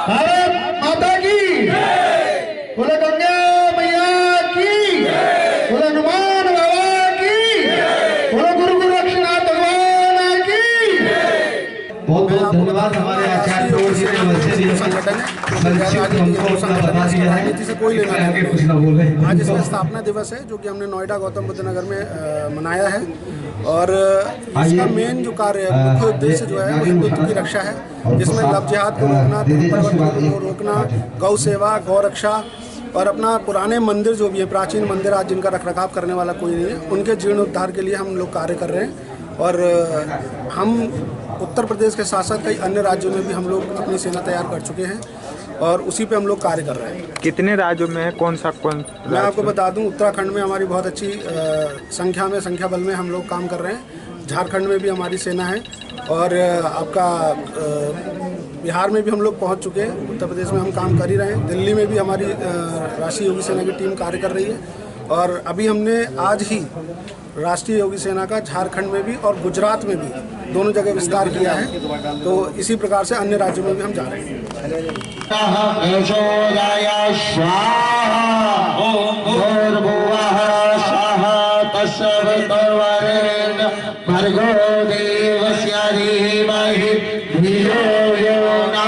भारत माता की, बोले गंगा मैया की, बोले हनुमान बाबा की, बोले गुरु गोरक्षनाथ भगवान की। बहुत बहुत धन्यवाद हमारे आचार्य जी ने वैसे भी हमको अपना बता दिया है से कोई लेना आगे कुछ ना बोले। आज इसका स्थापना दिवस है जो कि हमने नोएडा गौतम बुद्ध नगर में मनाया है और इसका मेन जो कार्य है, मुख्य उद्देश्य जो है वो हिंदुत्व की रक्षा है, जिसमें लव जिहाद को रोकना, धर्म को रोकना, गौ सेवा, गौ रक्षा और अपना पुराने मंदिर जो भी है, प्राचीन मंदिर आज जिनका रखरखाव करने वाला कोई नहीं है, उनके जीर्णोद्धार के लिए हम लोग कार्य कर रहे हैं। और हम उत्तर प्रदेश के साथ साथ कई अन्य राज्यों में भी हम लोग अपनी सेना तैयार कर चुके हैं और उसी पे हम लोग कार्य कर रहे हैं। कितने राज्यों में है, कौन मैं आपको बता दूं, उत्तराखंड में हमारी बहुत अच्छी संख्या बल में हम लोग काम कर रहे हैं। झारखंड में भी हमारी सेना है और आपका बिहार में भी हम लोग पहुंच चुके हैं। उत्तर प्रदेश में हम काम कर ही रहे हैं। दिल्ली में भी हमारी राष्ट्रीय योगी सेना की टीम कार्य कर रही है और अभी हमने आज ही राष्ट्रीय योगी सेना का झारखंड में भी और गुजरात में भी दोनों जगह विस्तार किया है। तो इसी प्रकार से अन्य राज्यों में भी हम जा रहे हैं।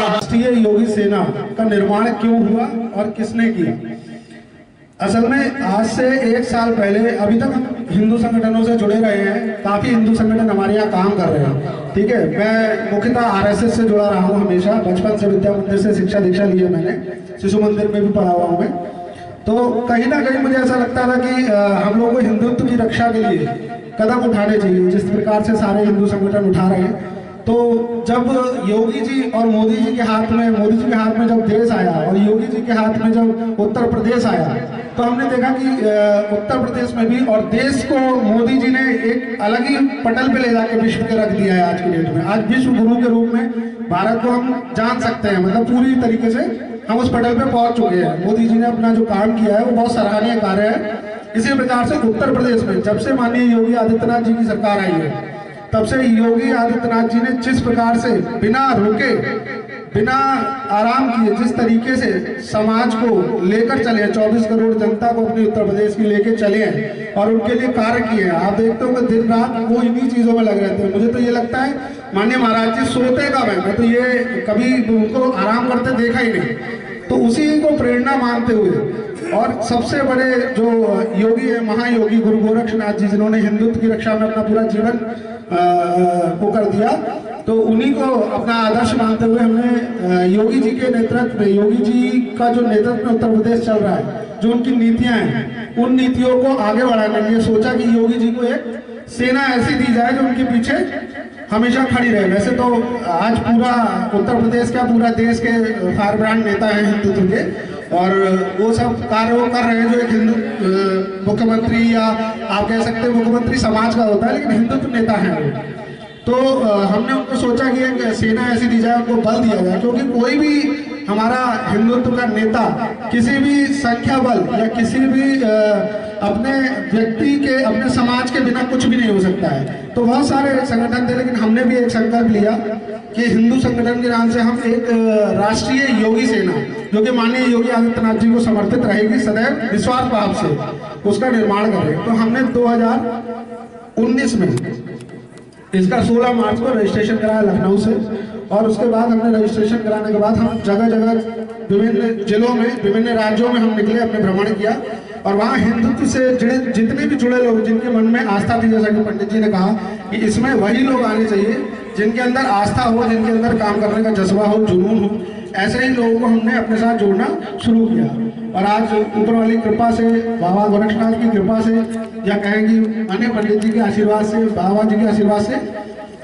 राष्ट्रीय योगी सेना का निर्माण क्यों हुआ और किसने किया? असल में आज से 1 साल पहले, अभी तक हम हिंदू संगठनों से जुड़े रहे हैं, काफ़ी हिंदू संगठन हमारे यहाँ काम कर रहे हैं, ठीक है। मैं मुख्यतः आरएसएस से जुड़ा रहा हूँ हमेशा, बचपन से विद्या मंदिर से शिक्षा दीक्षा ली है मैंने, शिशु मंदिर में भी पढ़ा हुआ हूँ मैं। तो कहीं ना कहीं मुझे ऐसा लगता था कि हम लोगों को हिंदुत्व की रक्षा के लिए कदम उठाने चाहिए, जिस प्रकार से सारे हिंदू संगठन उठा रहे हैं। तो जब योगी जी और मोदी जी के हाथ में जब देश आया और योगी जी के हाथ में जब उत्तर प्रदेश आया, तो हमने देखा कि उत्तर प्रदेश में भी और देश को मोदी जी ने एक अलग ही पटल पे ले जाके विश्व के रख दिया है। आज की डेट में आज विश्व गुरु के रूप में भारत को हम जान सकते हैं, मतलब पूरी तरीके से हम उस पटल पे पहुंच चुके हैं। मोदी जी ने अपना जो काम किया है वो बहुत सराहनीय कार्य है। इसी प्रकार से उत्तर प्रदेश में जब से माननीय योगी आदित्यनाथ जी की सरकार आई है, तब से योगी आदित्यनाथ जी ने जिस प्रकार से बिना रुके, बिना आराम किए, जिस तरीके से समाज को लेकर चले हैं, 24 करोड़ जनता को अपने उत्तर प्रदेश की लेकर चले हैं और उनके लिए कार्य किए हैं। आप देखते हो कि दिन रात वो इन्हीं चीज़ों में लग रहते हैं। मुझे तो ये लगता है माननीय महाराज जी सोते कब है, मैं तो ये कभी उनको आराम करते देखा ही नहीं। तो उसी को प्रेरणा मानते हुए और सबसे बड़े जो योगी है, महायोगी गुरु गोरक्षनाथ जी, जिन्होंने हिंदुत्व की रक्षा में अपना पूरा जीवन को कर दिया, तो उन्हीं को अपना आदर्श मानते हुए हमने योगी जी के नेतृत्व में, योगी जी का जो नेतृत्व में उत्तर प्रदेश चल रहा है, जो उनकी नीतियां हैं, उन नीतियों को आगे बढ़ाने के लिए सोचा कि योगी जी को एक सेना ऐसी दी जाए जो उनके पीछे हमेशा खड़ी रहे। वैसे तो आज पूरा उत्तर प्रदेश का, पूरा देश के फायर ब्रांड नेता हैं हिंदुत्व के, और वो सब कार्य वो कर रहे हैं जो एक हिंदू मुख्यमंत्री या आप कह सकते हैं मुख्यमंत्री समाज का होता है, लेकिन हिंदुत्व नेता हैं वो। तो हमने उनको सोचा कि एक सेना ऐसी दी जाए, उनको बल दिया जाए, क्योंकि कोई भी हमारा हिंदुत्व का नेता किसी भी संख्या बल या किसी भी अपने व्यक्ति के, अपने समाज के बिना कुछ भी नहीं हो सकता है। तो बहुत सारे संगठन थे, लेकिन हमने भी एक संकल्प लिया कि हिंदू संगठन के नाम से हम एक राष्ट्रीय योगी सेना, जो कि माननीय योगी आदित्यनाथ जी को समर्पित रहेगी सदैव निस्वार्थ भाव से, उसका निर्माण करें। तो हमने 2019 में इसका 16 मार्च को रजिस्ट्रेशन कराया लखनऊ से, और उसके बाद हमने रजिस्ट्रेशन कराने के बाद हम जगह जगह विभिन्न जिलों में, विभिन्न राज्यों में हम निकले, हमने भ्रमण किया और वहाँ हिंदुत्व से जितने भी जुड़े लोग, जिनके मन में आस्था थी, जैसा कि पंडित जी ने कहा कि इसमें वही लोग आने चाहिए जिनके अंदर आस्था हो, जिनके अंदर काम करने का जज्बा हो, जुनून हो, ऐसे ही लोगों को हमने अपने साथ जोड़ना शुरू किया। और आज ऊपर वाली कृपा से, बाबा गोरक्षनाथ की कृपा से, या कहेंगे अन्य पंडित जी के आशीर्वाद से, बाबा जी के आशीर्वाद से,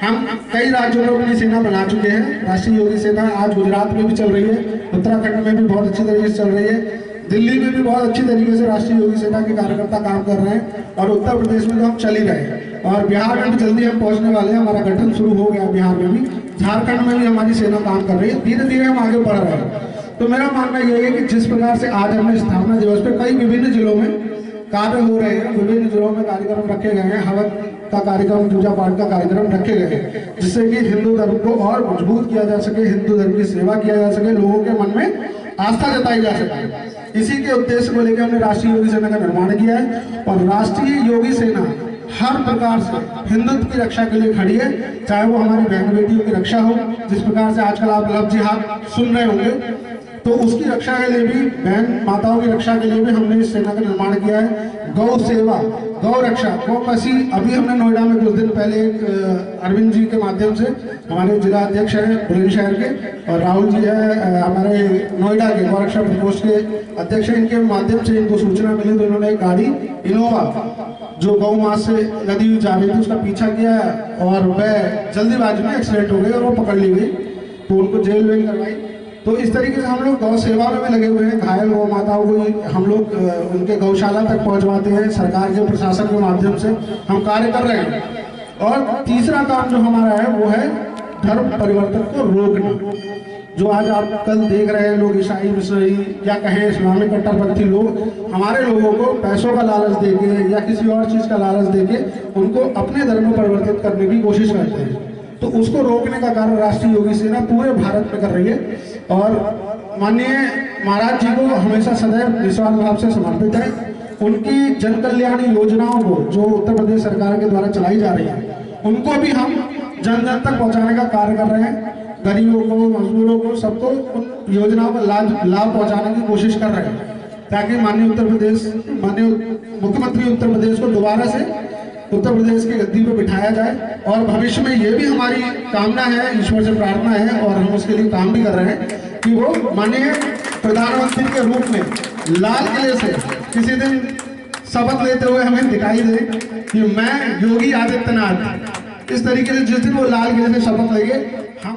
हम कई राज्यों में अपनी सेना बना चुके हैं। राष्ट्रीय योगी सेना आज गुजरात में भी चल रही है, उत्तराखंड में भी बहुत अच्छी तरीके से चल रही है, दिल्ली में भी बहुत अच्छी तरीके से राष्ट्रीय योगी सेना के कार्यकर्ता काम कर रहे हैं, और उत्तर प्रदेश में तो हम चल ही रहे हैं, और बिहार में भी जल्दी हम पहुंचने वाले हैं। हमारा गठन शुरू हो गया बिहार में भी, झारखंड में भी हमारी सेना काम कर रही है। धीरे धीरे हम आगे बढ़ रहे हैं। तो मेरा मानना यह है कि जिस प्रकार से आज हमने स्थापना दिवस पे कई विभिन्न जिलों में कार्य हो रहे हैं, विभिन्न जिलों में कार्यक्रम रखे गए हैं, हवन का कार्यक्रम, पूजा पाठ का कार्यक्रम रखे गए हैं, जिससे कि हिंदू धर्म को और मजबूत किया जा सके, हिंदू धर्म की सेवा किया जा सके, लोगों के मन में आस्था जताई जा सके। इसी के उद्देश्य को लेकर हमने राष्ट्रीय योगी सेना का निर्माण किया है और राष्ट्रीय योगी सेना हर प्रकार से हिंदुत्व की रक्षा के लिए खड़ी है, चाहे वो हमारी बहन बेटियों की रक्षा हो, जिस प्रकार से आजकल आप लव जिहाद सुन रहे होंगे, तो उसकी रक्षा के लिए भी, बहन माताओं की रक्षा के लिए भी हमने इस सेना का निर्माण किया है। गौ सेवा, गौ रक्षा, गौपसी, अभी हमने नोएडा में कुछ दिन पहले अरविंद जी के माध्यम से, हमारे जिला अध्यक्ष हैं बुलंदशहर के, और राहुल जी है हमारे नोएडा के गौरक्षा प्रकोष्ठ के अध्यक्ष हैं, इनके माध्यम से इनको सूचना मिली तो इन्होंने एक गाड़ी इनोवा जो गौ मास से लदी हुई जा रही थी उसका पीछा किया और वह जल्दीबाजी में एक्सीडेंट हो गई और वो पकड़ ली गई, तो उनको जेल वेल करवाई। तो इस तरीके से हम लोग गौ सेवा में लगे हुए हैं। घायल गौ माताओं को हम लोग उनके गौशाला तक पहुंचवाते हैं, सरकार के प्रशासन के माध्यम से हम कार्य कर रहे हैं। और तीसरा काम जो हमारा है वो है धर्म परिवर्तन को रोकना। जो आज आप कल देख रहे हैं, लोग ईसाई मिसाई या कहें इस्लामिक कट्टरपंथी लोग हमारे लोगों को पैसों का लालच देके या किसी और चीज़ का लालच देके उनको अपने धर्म में परिवर्तित करने की कोशिश करते हैं, तो उसको रोकने का कार्य राष्ट्रीय योगी सेना पूरे भारत में कर रही है। और माननीय महाराज जी को हमेशा सदैव निस्वार्थ भाव से समर्पित है। उनकी जन कल्याणी योजनाओं को जो उत्तर प्रदेश सरकार के द्वारा चलाई जा रही है, उनको भी हम जन जन तक पहुंचाने का कार्य कर रहे हैं। गरीबों को, मजदूरों को, सबको उन योजनाओं का लाभ पहुंचाने की कोशिश कर रहे हैं, ताकि माननीय मुख्यमंत्री उत्तर प्रदेश को दोबारा से उत्तर प्रदेश की गद्दी पर बिठाया जाए। और भविष्य में ये भी हमारी कामना है, ईश्वर से प्रार्थना है और हम उसके लिए काम भी कर रहे हैं कि वो माननीय प्रधानमंत्री के रूप में लाल किले से किसी दिन शपथ लेते हुए हमें दिखाई दे कि मैं योगी आदित्यनाथ, इस तरीके से जिस दिन वो लाल किले से शपथ लेंगे हम